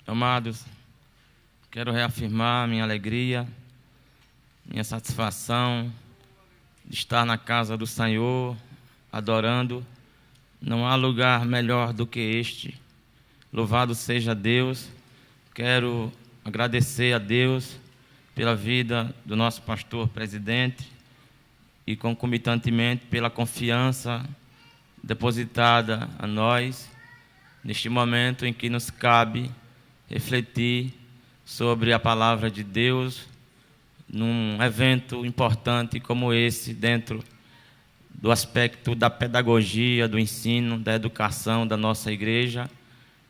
Amados, quero reafirmar minha alegria, minha satisfação de estar na casa do Senhor, adorando. Não há lugar melhor do que este. Louvado seja Deus. Quero agradecer a Deus pela vida do nosso pastor presidente e, concomitantemente, pela confiança depositada a nós neste momento em que nos cabe refletir sobre a palavra de Deus num evento importante como esse, dentro do aspecto da pedagogia, do ensino, da educação da nossa igreja,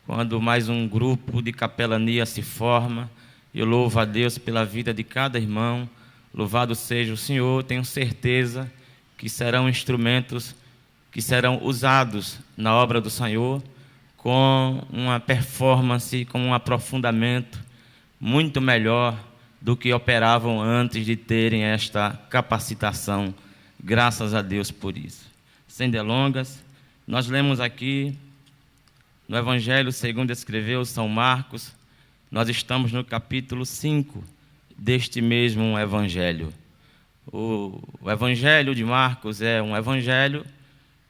quando mais um grupo de capelania se forma. Eu louvo a Deus pela vida de cada irmão. Louvado seja o Senhor. Tenho certeza que serão instrumentos que serão usados na obra do Senhor, com uma performance, com um aprofundamento muito melhor do que operavam antes de terem esta capacitação. Graças a Deus por isso. Sem delongas, nós lemos aqui no Evangelho segundo escreveu São Marcos. Nós estamos no capítulo 5 deste mesmo Evangelho. O Evangelho de Marcos é um evangelho,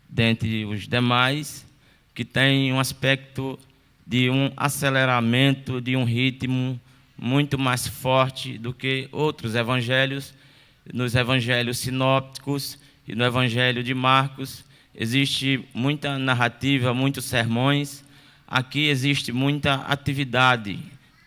dentre os demais, que tem um aspecto de um aceleramento, de um ritmo muito mais forte do que outros evangelhos. Nos evangelhos sinópticos e no Evangelho de Marcos existe muita narrativa, muitos sermões. Aqui existe muita atividade.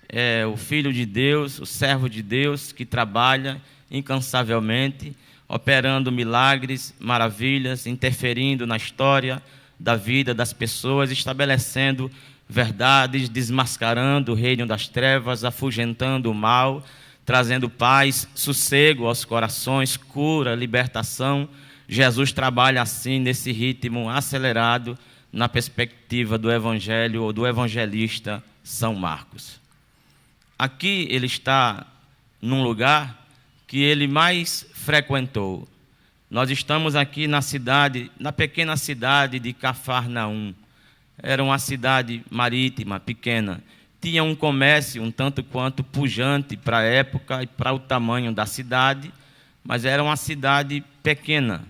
É o Filho de Deus, o servo de Deus, que trabalha incansavelmente, operando milagres, maravilhas, interferindo na história da vida das pessoas, estabelecendo verdades, desmascarando o reino das trevas, afugentando o mal, trazendo paz, sossego aos corações, cura, libertação. Jesus trabalha assim, nesse ritmo acelerado, na perspectiva do Evangelho ou do evangelista São Marcos. Aqui ele está num lugar que ele mais frequentou. Nós estamos aqui na cidade, na pequena cidade de Cafarnaum. Era uma cidade marítima, pequena. Tinha um comércio um tanto quanto pujante para a época e para o tamanho da cidade, mas era uma cidade pequena.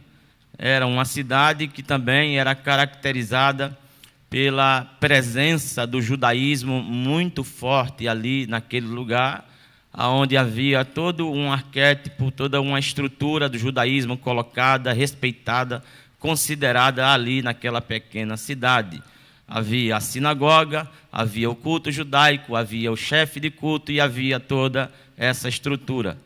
Era uma cidade que também era caracterizada pela presença do judaísmo muito forte ali naquele lugar, onde havia todo um arquétipo, toda uma estrutura do judaísmo colocada, respeitada, considerada ali naquela pequena cidade. Havia a sinagoga, havia o culto judaico, havia o chefe de culto e havia toda essa estrutura.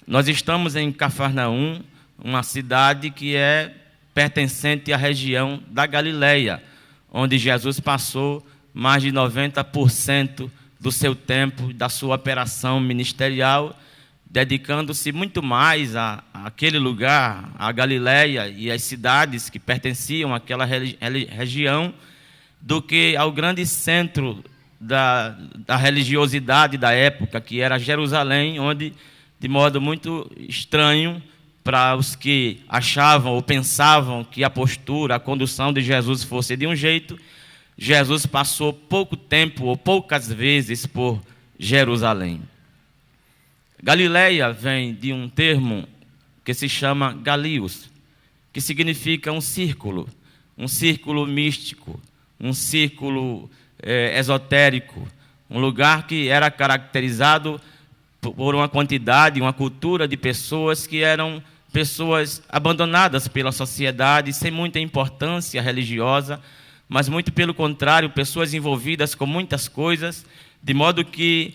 Nós estamos em Cafarnaum, uma cidade que é pertencente à região da Galileia, onde Jesus passou mais de 90% do seu tempo, da sua operação ministerial, dedicando-se muito mais àquele lugar, à Galileia e às cidades que pertenciam àquela região, do que ao grande centro da religiosidade da época, que era Jerusalém, onde, de modo muito estranho para os que achavam ou pensavam que a postura, a condução de Jesus fosse de um jeito, Jesus passou pouco tempo ou poucas vezes por Jerusalém. Galileia vem de um termo que se chama Galios, que significa um círculo místico, um círculo esotérico, um lugar que era caracterizado por uma quantidade, uma cultura de pessoas que eram pessoas abandonadas pela sociedade, sem muita importância religiosa, mas muito pelo contrário, pessoas envolvidas com muitas coisas, de modo que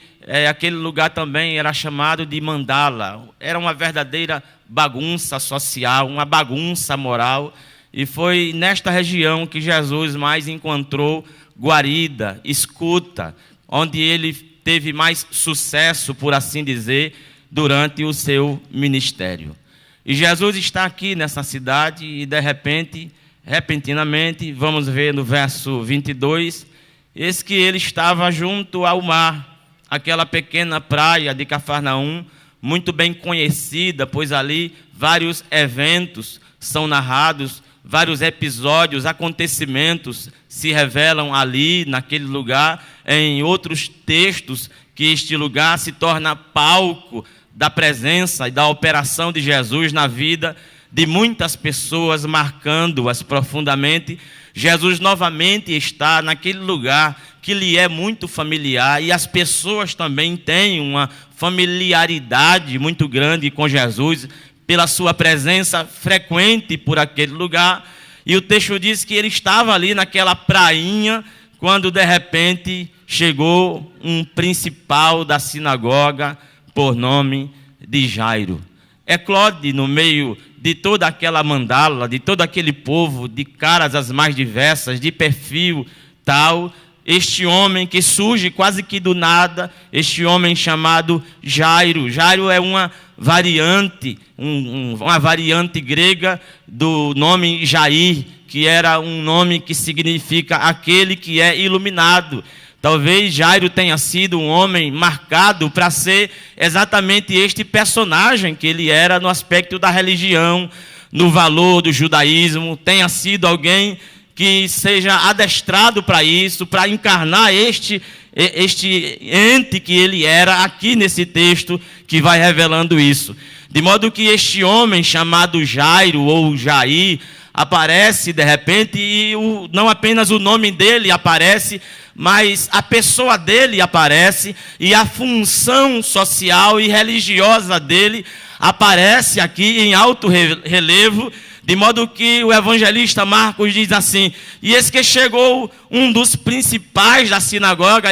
aquele lugar também era chamado de mandala. Era uma verdadeira bagunça social, uma bagunça moral, e foi nesta região que Jesus mais encontrou guarida, escuta, onde ele teve mais sucesso, por assim dizer, durante o seu ministério. E Jesus está aqui nessa cidade e, de repente, repentinamente, vamos ver no verso 22, eis que ele estava junto ao mar, aquela pequena praia de Cafarnaum, muito bem conhecida, pois ali vários eventos são narrados, vários episódios, acontecimentos se revelam ali, naquele lugar. em outros textos que este lugar se torna palco da presença e da operação de Jesus na vida de muitas pessoas, marcando-as profundamente. Jesus novamente está naquele lugar que lhe é muito familiar, e as pessoas também têm uma familiaridade muito grande com Jesus, pela sua presença frequente por aquele lugar. E o texto diz que ele estava ali naquela prainha, quando de repente chegou um principal da sinagoga, por nome de Jairo. Eclode no meio de toda aquela mandala, de todo aquele povo, de caras as mais diversas, de perfil tal, este homem que surge quase que do nada, este homem chamado Jairo. Jairo é uma variante, uma variante grega do nome Jair, que era um nome que significa aquele que é iluminado. Talvez Jairo tenha sido um homem marcado para ser exatamente este personagem que ele era no aspecto da religião, no valor do judaísmo. Tenha sido alguém que seja adestrado para isso, para encarnar este ente que ele era aqui nesse texto que vai revelando isso. De modo que este homem chamado Jairo ou Jair aparece de repente, e não apenas o nome dele aparece, mas a pessoa dele aparece, e a função social e religiosa dele aparece aqui em alto relevo, de modo que o evangelista Marcos diz assim: e eis que chegou um dos principais da sinagoga.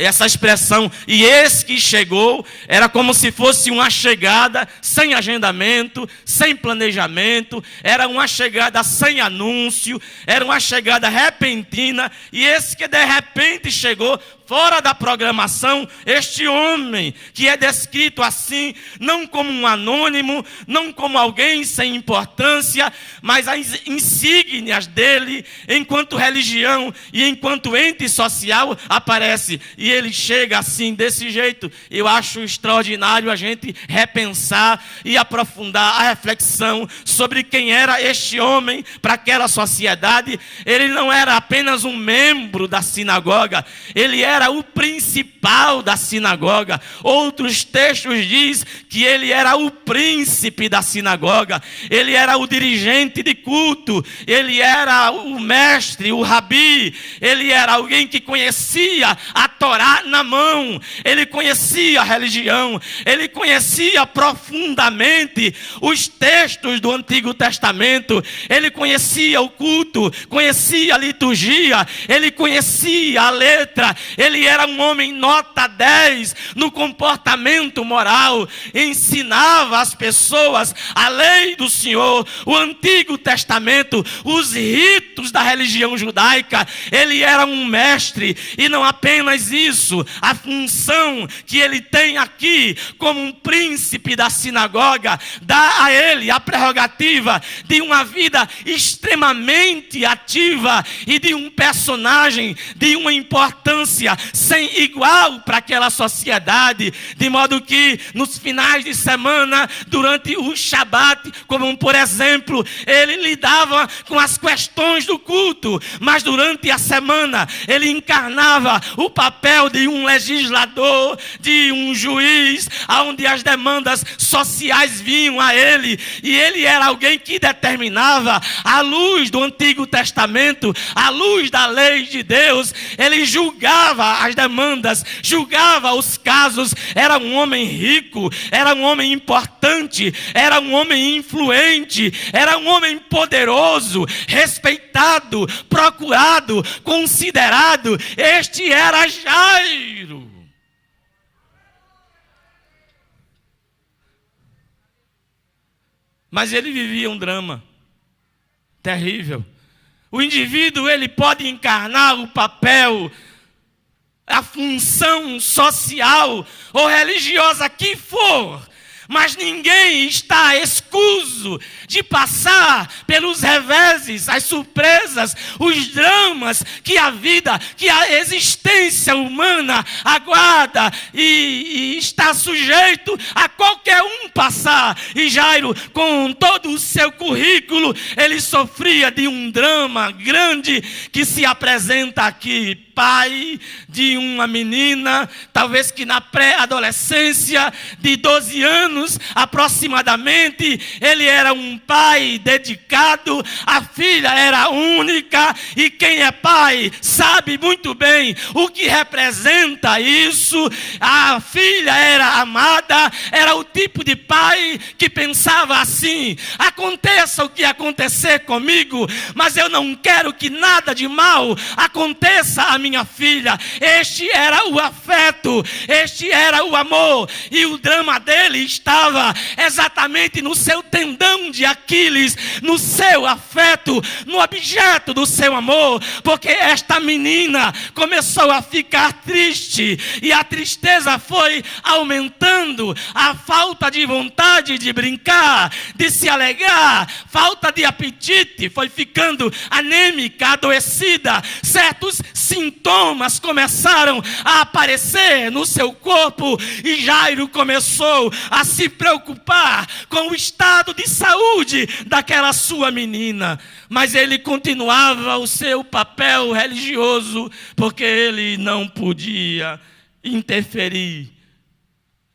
Essa expressão, e eis que chegou, era como se fosse uma chegada sem agendamento, sem planejamento, era uma chegada sem anúncio, era uma chegada repentina, e eis que de repente chegou, fora da programação, este homem que é descrito assim, não como um anônimo, não como alguém sem importância, mas as insígnias dele, enquanto religião e enquanto ente social, aparece. E ele chega assim, desse jeito. Eu acho extraordinário a gente repensar e aprofundar a reflexão sobre quem era este homem para aquela sociedade. Ele não era apenas um membro da sinagoga, ele era o principal da sinagoga. Outros textos diz que ele era o príncipe da sinagoga, ele era o dirigente de culto, ele era o mestre, o rabi, ele era alguém que conhecia a Torá na mão, ele conhecia a religião, ele conhecia profundamente os textos do Antigo Testamento, ele conhecia o culto, conhecia a liturgia, ele conhecia a letra, ele era um homem nota 10 no comportamento moral, ensinava às pessoas a lei do Senhor, o Antigo Testamento, os ritos da religião judaica. Ele era um mestre, e não apenas isso, a função que ele tem aqui como um príncipe da sinagoga dá a ele a prerrogativa de uma vida extremamente ativa e de um personagem de uma importância sem igual para aquela sociedade, de modo que nos finais de semana, durante o Shabat, como por exemplo, ele lidava com as questões do culto, mas durante a semana ele encarnava o papel de um legislador, de um juiz, onde as demandas sociais vinham a ele, e ele era alguém que determinava, à luz do Antigo Testamento, à luz da lei de Deus, ele julgava as demandas, julgava os casos. Era um homem rico, era um homem importante, era um homem influente, era um homem poderoso, respeitado, procurado, considerado. Este era Jairo. Mas ele vivia um drama terrível. O indivíduo, ele pode encarnar o papel, a função social ou religiosa que for, Mas ninguém está escuso de passar pelos reveses, as surpresas, os dramas que a vida, que a existência humana aguarda e está sujeito a qualquer um passar. E Jairo, com todo o seu currículo, ele sofria de um drama grande que se apresenta aqui. Pai de uma menina, talvez que na pré-adolescência, de 12 anos aproximadamente, ele era um pai dedicado, a filha era única, e quem é pai sabe muito bem o que representa isso. A filha era amada, era o tipo de pai que pensava assim: aconteça o que acontecer comigo, mas eu não quero que nada de mal aconteça a minha filha. Este era o afeto, este era o amor, e o drama dele estava exatamente no seu tendão de Aquiles, no seu afeto, no objeto do seu amor, porque esta menina começou a ficar triste, e a tristeza foi aumentando, a falta de vontade de brincar, de se alegrar, falta de apetite, foi ficando anêmica, adoecida, certos sintomas começaram a aparecer no seu corpo, e Jairo começou a se preocupar com o estado de saúde daquela sua menina. Mas ele continuava o seu papel religioso, porque ele não podia interferir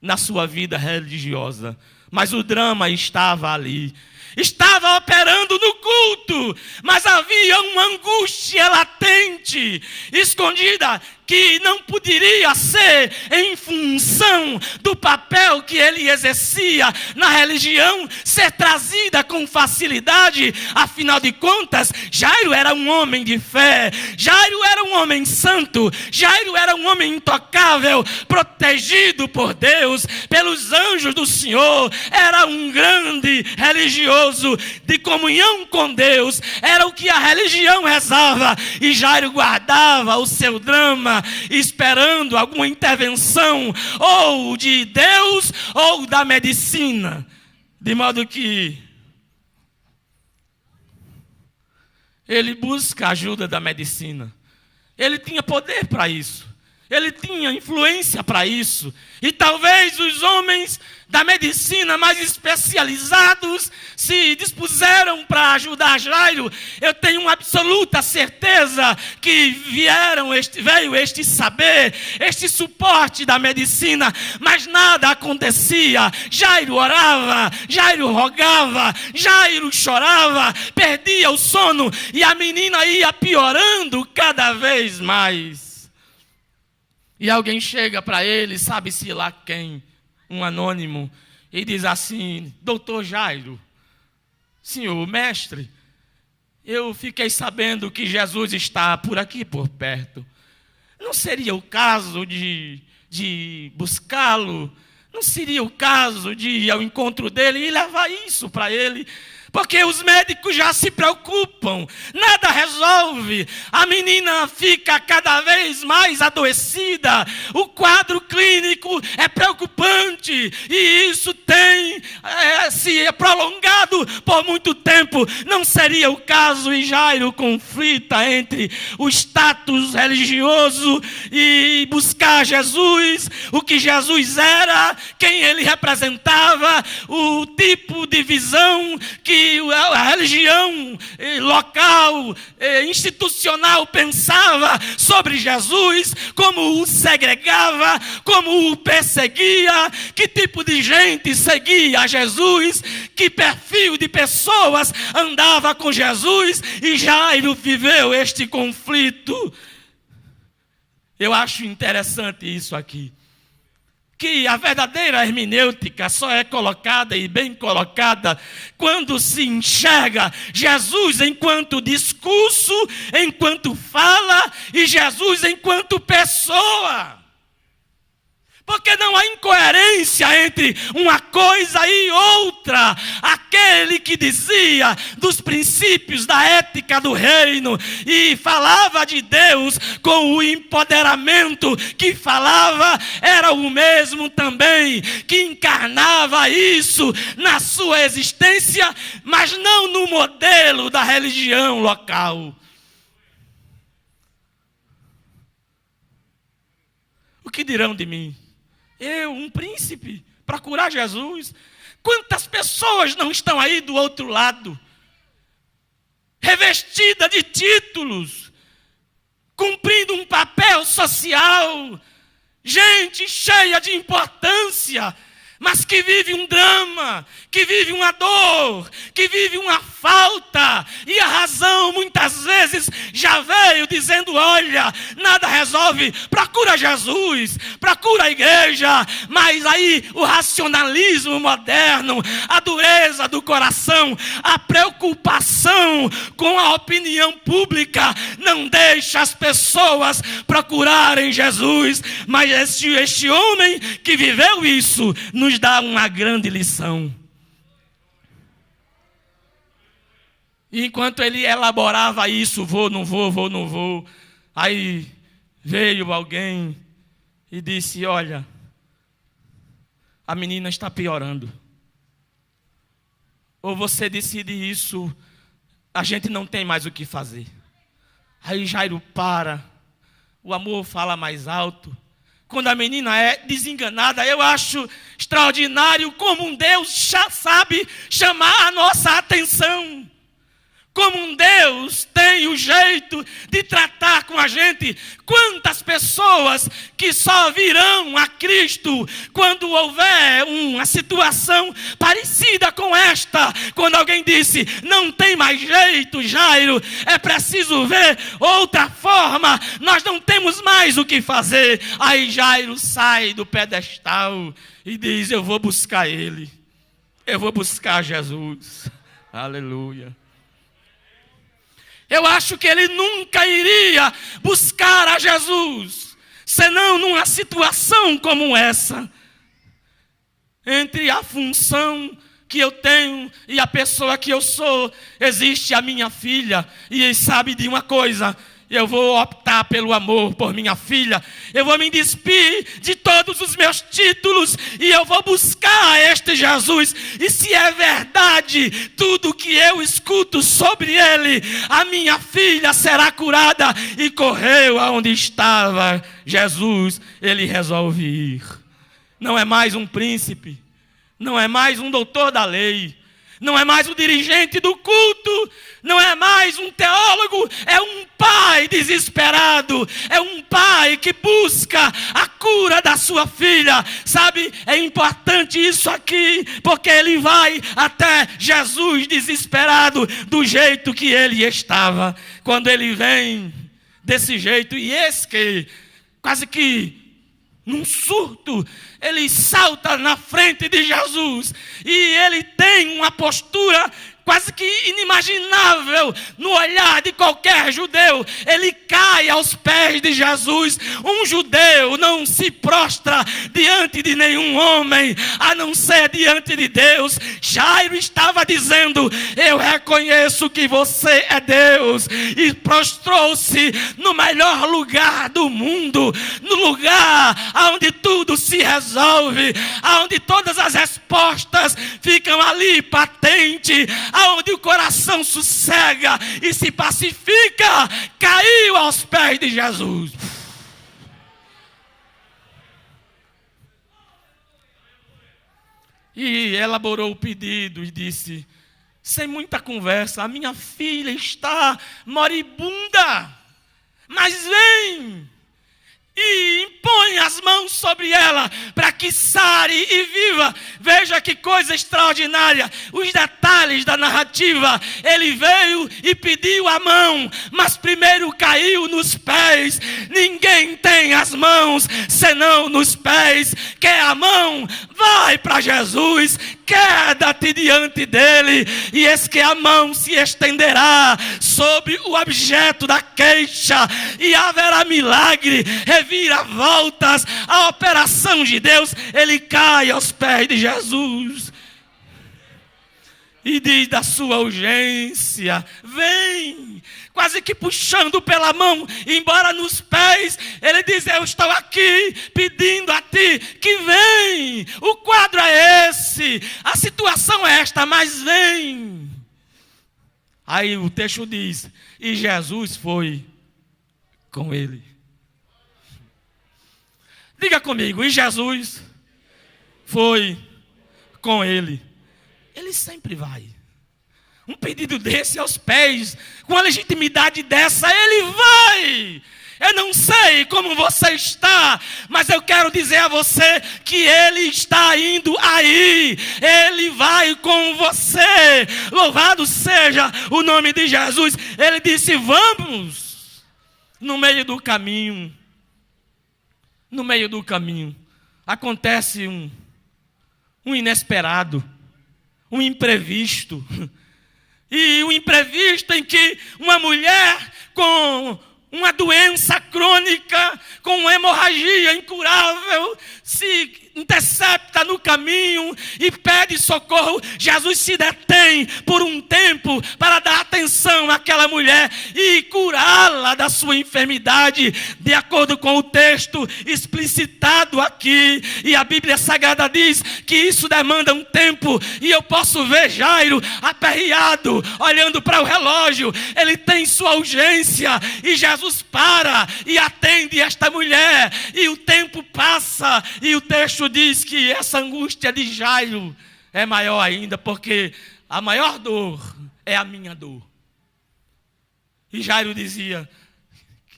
na sua vida religiosa. Mas o drama estava ali. Estava operando no culto, mas havia uma angústia latente, escondida, que não poderia ser em função do papel que ele exercia na religião, ser trazida com facilidade. Afinal de contas, Jairo era um homem de fé, Jairo era um homem santo, Jairo era um homem intocável, protegido por Deus, pelos anjos do Senhor, era um grande religioso de comunhão com Deus, era o que a religião rezava, e Jairo guardava o seu drama, esperando alguma intervenção, ou de Deus, ou da medicina, de modo que ele busca a ajuda da medicina. Ele tinha poder para isso, ele tinha influência para isso, e talvez os homens da medicina mais especializados se dispuseram para ajudar Jairo. Eu tenho absoluta certeza que veio este saber, este suporte da medicina, mas nada acontecia. Jairo orava, Jairo rogava, Jairo chorava, perdia o sono, e a menina ia piorando cada vez mais. E alguém chega para ele, sabe-se lá quem, um anônimo, e diz assim: doutor Jairo, senhor mestre, eu fiquei sabendo que Jesus está por aqui, por perto. Não seria o caso de buscá-lo? Não seria o caso de ir ao encontro dele e levar isso para ele? Porque os médicos já se preocupam, nada resolve, a menina fica cada vez mais adoecida, o quadro clínico é preocupante, e isso tem se prolongado por muito tempo. Não seria o caso, e Jairo conflita entre o status religioso e buscar Jesus, o que Jesus era, quem ele representava, o tipo de visão que a religião local, institucional pensava sobre Jesus, como o segregava, como o perseguia, que tipo de gente seguia Jesus, que perfil de pessoas andava com Jesus, e Jairo viveu este conflito. Eu acho interessante isso aqui, que a verdadeira hermenêutica só é colocada e bem colocada quando se enxerga Jesus enquanto discurso, enquanto fala, e Jesus enquanto pessoa. Porque não há incoerência entre uma coisa e outra. Aquele que dizia dos princípios da ética do reino e falava de Deus com o empoderamento que falava, era o mesmo também que encarnava isso na sua existência, mas não no modelo da religião local. O que dirão de mim? Eu, um príncipe, procurar Jesus. Quantas pessoas não estão aí do outro lado, revestida de títulos, cumprindo um papel social, gente cheia de importância, mas que vive um drama, que vive uma dor, que vive uma falta, e a razão muitas vezes já veio dizendo: olha, nada resolve, procura Jesus, procura a igreja. Mas aí o racionalismo moderno, a dureza do coração, a preocupação com a opinião pública não deixa as pessoas procurarem Jesus. Mas este homem que viveu isso nos dá uma grande lição. E enquanto ele elaborava isso, vou, não vou, aí veio alguém e disse: olha, a menina está piorando. Ou você decide isso, a gente não tem mais o que fazer. Aí Jairo para, o amor fala mais alto. Quando a menina é desenganada, eu acho extraordinário como um Deus já sabe chamar a nossa atenção. Como um Deus tem o jeito de tratar com a gente. Quantas pessoas que só virão a Cristo quando houver uma situação parecida com esta. Quando alguém disse: não tem mais jeito, Jairo, é preciso ver outra forma, nós não temos mais o que fazer. Aí Jairo sai do pedestal e diz: eu vou buscar ele, eu vou buscar Jesus. Aleluia. Eu acho que ele nunca iria buscar a Jesus, senão numa situação como essa. Entre a função que eu tenho e a pessoa que eu sou, existe a minha filha. E ele sabe de uma coisa: eu vou optar pelo amor por minha filha. Eu vou me despir de todos os meus títulos e eu vou buscar este Jesus. E se é verdade tudo que eu escuto sobre ele, a minha filha será curada. E correu aonde estava Jesus. Ele resolve ir. Não é mais um príncipe, não é mais um doutor da lei, não é mais um dirigente do culto, não é mais um teólogo, é um pai desesperado, é um pai que busca a cura da sua filha. Sabe, é importante isso aqui, porque ele vai até Jesus desesperado, do jeito que ele estava. Quando ele vem desse jeito, e esse que quase que num surto, ele salta na frente de Jesus, e ele tem uma postura quase que inimaginável no olhar de qualquer judeu. Ele cai aos pés de Jesus. Um judeu não se prostra diante de nenhum homem, a não ser diante de Deus. Jairo estava dizendo: eu reconheço que você é Deus. E prostrou-se no melhor lugar do mundo, no lugar onde tudo se resolve, onde todas as respostas ficam ali patentes, aonde o coração sossega e se pacifica. Caiu aos pés de Jesus. E elaborou o pedido e disse, sem muita conversa: a minha filha está moribunda, mas vem e impõe as mãos sobre ela para que sare e viva. Veja que coisa extraordinária, os detalhes da narrativa. Ele veio e pediu a mão, mas primeiro caiu nos pés. Ninguém tem tem as mãos senão nos pés. Quer a mão? Vai para Jesus, queda-te diante dele, e eis que a mão se estenderá sobre o objeto da queixa, e haverá milagre, reviravoltas, a operação de Deus. Ele cai aos pés de Jesus e diz da sua urgência: vem, quase que puxando pela mão, embora nos pés, ele diz: eu estou aqui pedindo a ti que vem. O quadro é esse, a situação é esta, mas vem. Aí o texto diz: e Jesus foi com ele. Diga comigo: e Jesus foi com ele. Ele sempre vai. Um pedido desse aos pés, com a legitimidade dessa, ele vai. Eu não sei como você está, mas eu quero dizer a você que ele está indo aí. Ele vai com você. Louvado seja o nome de Jesus. Ele disse: vamos. No meio do caminho, acontece um inesperado, um imprevisto. E o imprevisto em que uma mulher com uma doença crônica, com uma hemorragia incurável, se intercepta no caminho e pede socorro. Jesus se detém por um tempo para dar atenção àquela mulher e curá-la da sua enfermidade, de acordo com o texto explicitado aqui. E a Bíblia Sagrada diz que isso demanda um tempo, e eu posso ver Jairo aperreado, olhando para o relógio. Ele tem sua urgência, e Jesus para e atende esta mulher, e o tempo passa, e o texto diz que essa angústia de Jairo é maior ainda, porque a maior dor é a minha dor. E Jairo dizia: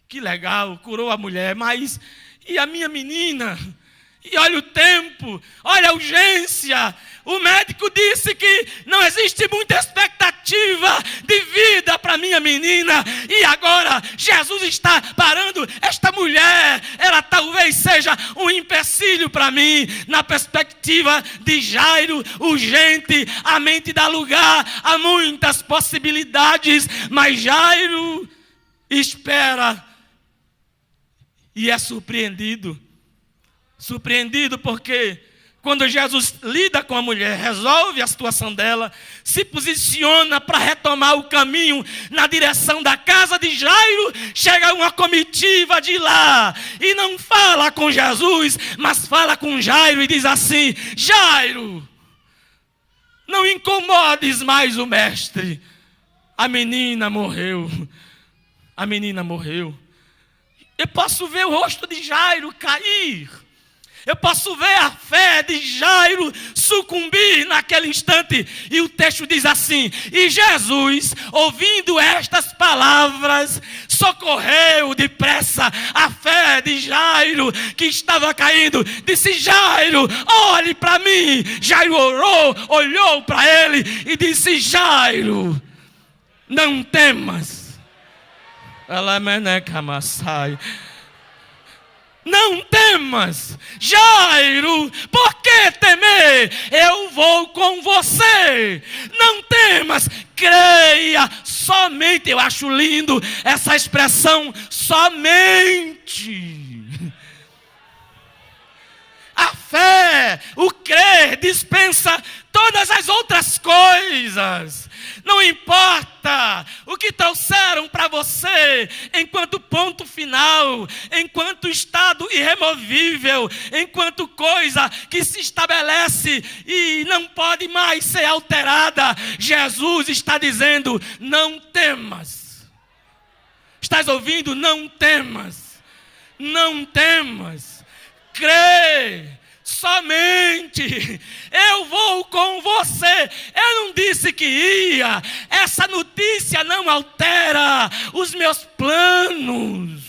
que legal, curou a mulher, mas e a minha menina? E olha o tempo, olha a urgência. O médico disse que não existe muita expectativa de vida para minha menina. E agora Jesus está parando. Esta mulher, ela talvez seja um empecilho para mim. Na perspectiva de Jairo, urgente, a mente dá lugar a muitas possibilidades. Mas Jairo espera e é surpreendido. Surpreendido porque quando Jesus lida com a mulher, resolve a situação dela, se posiciona para retomar o caminho na direção da casa de Jairo, chega uma comitiva de lá e não fala com Jesus, mas fala com Jairo e diz assim: Jairo, não incomodes mais o mestre, a menina morreu. A menina morreu. Eu posso ver o rosto de Jairo cair. Eu posso ver a fé de Jairo sucumbir naquele instante. E o texto diz assim: e Jesus, ouvindo estas palavras, socorreu depressa a fé de Jairo, que estava caindo. Disse: Jairo, olhe para mim. Jairo olhou para ele e disse: Jairo, não temas. Não temas, Jairo, por que temer? Eu vou com você. Não temas, creia somente. Eu acho lindo essa expressão, somente. A fé, o crer, dispensa todas as outras coisas. Não importa o que trouxeram para você enquanto ponto final, enquanto estado irremovível, enquanto coisa que se estabelece e não pode mais ser alterada. Jesus está dizendo: não temas. Estás ouvindo? Não temas. Não temas. Crê. Somente eu vou com você. Eu não disse que ia. Essa notícia não altera os meus planos.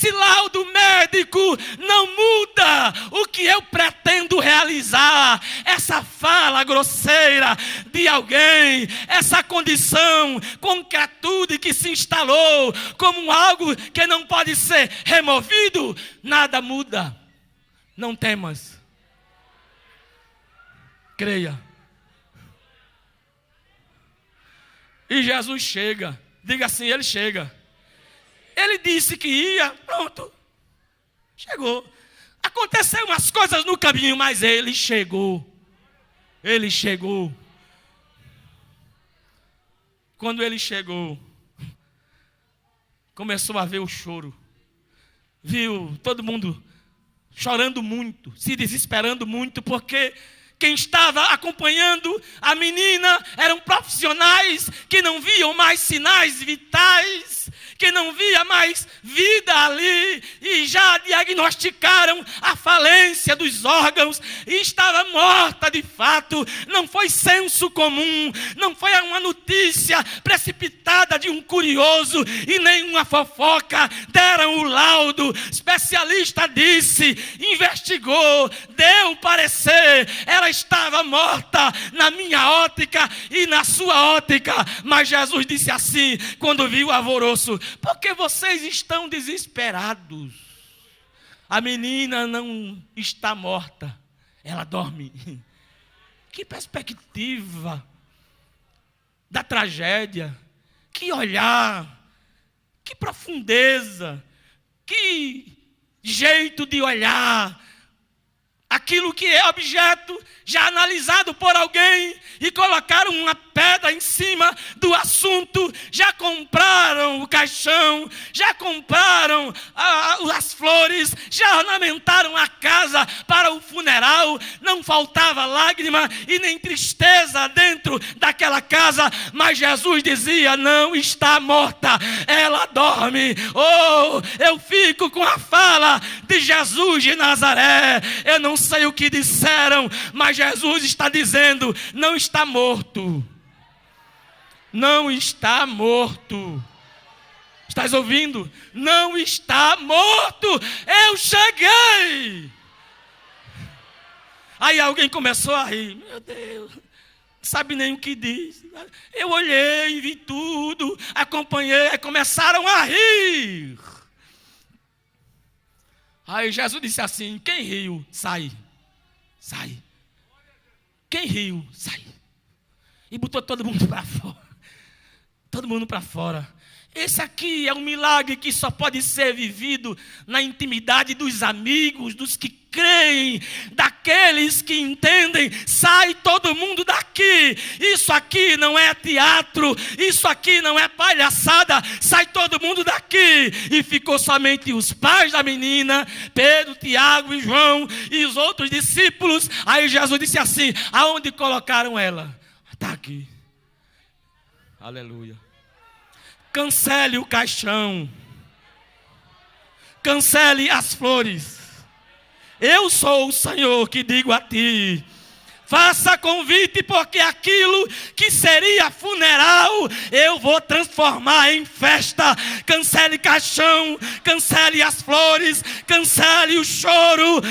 esse laudo médico não muda o que eu pretendo realizar. Essa fala grosseira de alguém, essa condição, concretude que se instalou como algo que não pode ser removido, nada muda. Não temas. Creia. E Jesus chega. Diga assim, ele chega. Ele disse que ia, pronto. Chegou. Aconteceu umas coisas no caminho, mas ele chegou. Ele chegou. Quando ele chegou, começou a ver o choro. Viu todo mundo chorando muito, se desesperando muito, porque quem estava acompanhando a menina eram profissionais que não viam mais sinais vitais, que não via mais vida ali, e já diagnosticaram a falência dos órgãos, e estava morta de fato. Não foi senso comum, não foi uma notícia precipitada de um curioso, e nem uma fofoca. Deram o laudo, especialista disse, investigou, deu parecer, ela estava morta na minha ótica e na sua ótica. Mas Jesus disse assim, quando viu o alvoroço: porque vocês estão desesperados? A menina não está morta, ela dorme. Que perspectiva da tragédia, que olhar, que profundeza, que jeito de olhar. Aquilo que é objeto já analisado por alguém e colocaram uma pedra em cima do assunto, já compraram o caixão, já compraram as flores, já ornamentaram a casa para o funeral. Não faltava lágrima e nem tristeza dentro daquela casa, mas Jesus dizia: não está morta, ela dorme. Oh, eu fico com a fala de Jesus de Nazaré. Eu não sei o que disseram, mas Jesus está dizendo: não está morto. Não está morto. Estás ouvindo? Não está morto. Eu cheguei. Aí alguém começou a rir. Meu Deus, não sabe nem o que diz. Eu olhei, vi tudo, acompanhei, começaram a rir. Aí Jesus disse assim: quem riu, sai. Sai. Quem riu, sai. E botou todo mundo para fora. Todo mundo para fora. Esse aqui é um milagre que só pode ser vivido na intimidade dos amigos, dos que creem, daqueles que entendem. Sai todo mundo daqui. Isso aqui não é teatro, isso aqui não é palhaçada. Sai todo mundo daqui. E ficou somente os pais da menina, Pedro, Tiago e João e os outros discípulos. Aí Jesus disse assim: aonde colocaram ela? Está aqui. Aleluia. Cancele o caixão. Cancele as flores. Eu sou o Senhor que digo a ti: faça convite, porque aquilo que seria funeral, eu vou transformar em festa. Cancele caixão, cancele as flores, cancele o choro.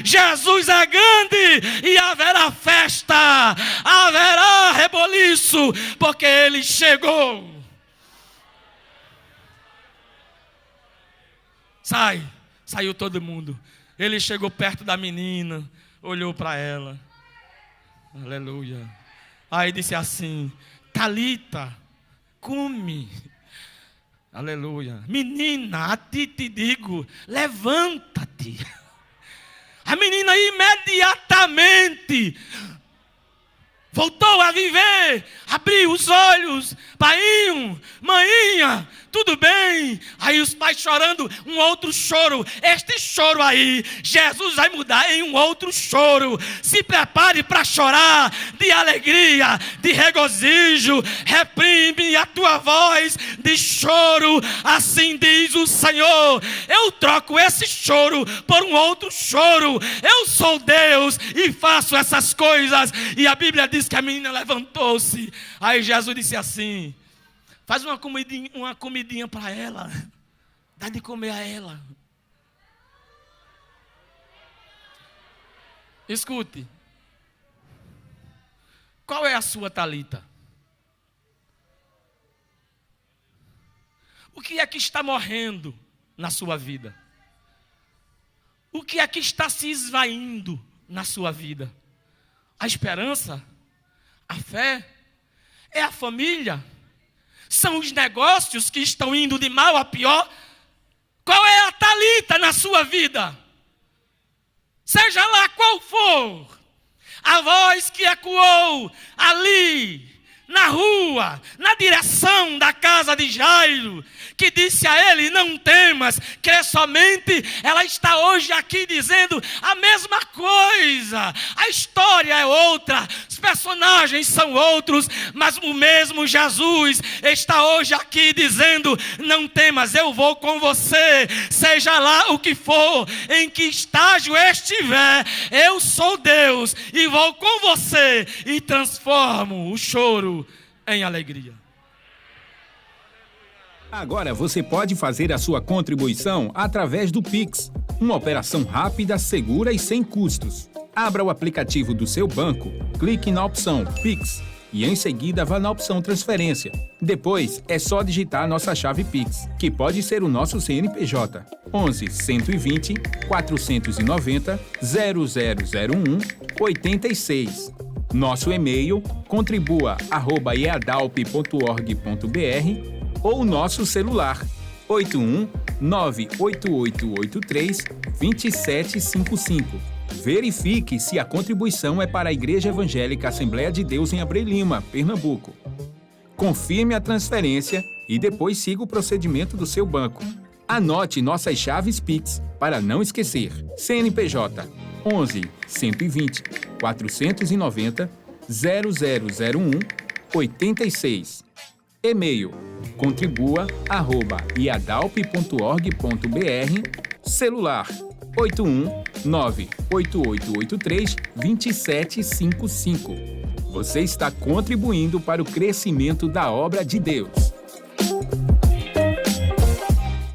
Jesus é grande e haverá festa, haverá reboliço, porque Ele chegou. Saiu todo mundo. Ele chegou perto da menina, olhou para ela. Aleluia. Aí disse assim: Talita, cumi. Aleluia. Menina, a ti te digo, levanta-te. A menina imediatamente voltou a viver, abriu os olhos. Painho, maninha, tudo bem? Aí os pais chorando, um outro choro. Este choro aí, Jesus vai mudar em um outro choro. Se prepare para chorar de alegria, de regozijo. Reprime a tua voz de choro. Assim diz o Senhor: eu troco esse choro por um outro choro. Eu sou Deus e faço essas coisas. E a Bíblia diz que a menina levantou-se. Aí Jesus disse assim: Faz uma comidinha para ela. Dá de comer a ela. Escute. Qual é a sua talita? O que é que está morrendo na sua vida? O que é que está se esvaindo na sua vida? A esperança? A fé? É a família? São os negócios que estão indo de mal a pior? Qual é a talita na sua vida? Seja lá qual for, a voz que ecoou ali, na rua, na direção da casa de Jairo, que disse a ele, não temas, crê somente, ela está hoje aqui dizendo a mesma coisa. A história é outra, os personagens são outros, mas o mesmo Jesus está hoje aqui dizendo, não temas, eu vou com você, seja lá o que for, em que estágio estiver, eu sou Deus e vou com você e transformo o choro em alegria. Agora você pode fazer a sua contribuição através do Pix, uma operação rápida, segura e sem custos. Abra o aplicativo do seu banco, clique na opção Pix e em seguida vá na opção Transferência. Depois é só digitar nossa chave Pix, que pode ser o nosso CNPJ, 11 120 490 0001 86. Nosso e-mail, contribua@eadalp.org.br ou nosso celular, 81 98883 2755. Verifique se a contribuição é para a Igreja Evangélica Assembleia de Deus em Abreu Lima, Pernambuco. Confirme a transferência e depois siga o procedimento do seu banco. Anote nossas chaves Pix para não esquecer. CNPJ 11 120 490 0001 86. E-mail contribua@iadalp.org.br. Celular 81 98883 2755. Você está contribuindo para o crescimento da obra de Deus.